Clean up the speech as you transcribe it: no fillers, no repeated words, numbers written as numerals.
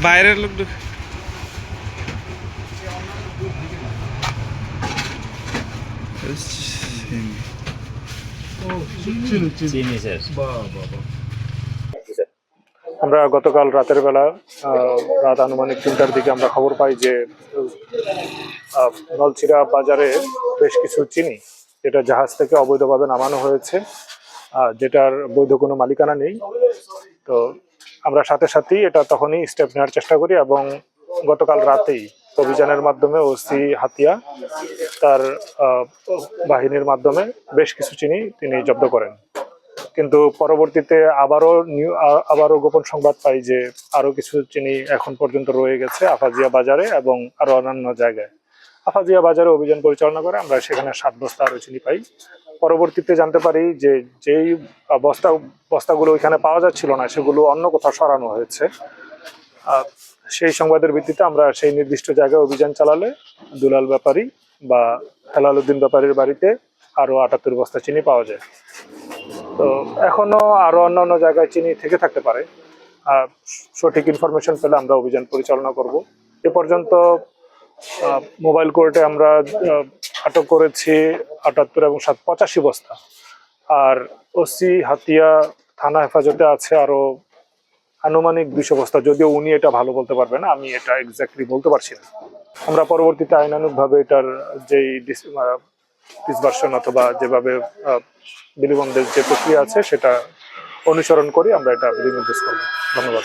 বাইরের লোক আমরা গতকাল রাতের বেলা রাত আনুমানিক 3টার দিকে আমরা খবর পাই যে নলছিড়া বাজারে বেশ কিছু চিনি যেটা জাহাজ থেকে অবৈধভাবে নামানো হয়েছে, যেটার বৈধ কোনো মালিকানা নেই। তো আমরা সাথে সাথেই এটা তখনই স্টেপ নেওয়ার চেষ্টা করি এবং গতকাল রাতেই অভিযানের মাধ্যমে ওসি হাতিয়া তার বাহিনীর মাধ্যমে বেশ কিছু চিনি তিনি জব্দ করেন। কিন্তু পরবর্তীতে আবারও গোপন সংবাদ পাই যে আরো কিছু চিনি এখন পর্যন্ত রয়ে গেছে আফাজিয়া বাজারে এবং আরো অন্যান্য জায়গায়। আফাজিয়া বাজারে অভিযান পরিচালনা করে আমরা সেখানে 7 বস্তা আরো চিনি পাই। পরবর্তীতে জানতে পারি যে যেই বস্তাগুলো ওইখানে পাওয়া যাচ্ছিল না সেগুলো অন্য কোথাও সরানো হয়েছে। সেই সংবাদের ভিত্তিতে আমরা সেই নির্দিষ্ট জায়গায় অভিযান চালালে দুলাল ব্যাপারী বা হেলাল উদ্দিন ব্যাপারীর বাড়িতে আরো 78 বস্তা চিনি পাওয়া যায়। তো এখনো আরো অন্যান্য জায়গায় চিনি থেকে থাকতে পারে। সঠিক ইনফরমেশন পেলে আমরা অভিযান পরিচালনা করব। এ পর্যন্ত মোবাইল কোর্টে আমরা আটক করেছি 78 এবং 85 বস্তা, আর ওসি হাতিয়া থানা হেফাজতে আছে আরো আনুমানিক 200 বস্তা, যদিও উনি এটা ভালো বলতে পারবে না, আমি এটা এক্স্যাক্টলি বলতে পারছি না। আমরা পরবর্তীতে আইনানুগভাবে এটার যেই ডিসভার্সন অথবা যেভাবে বিলিবন্ধের যে প্রক্রিয়া আছে সেটা অনুসরণ করি আমরা এটা বিলি নির্দেশ করবো। ধন্যবাদ।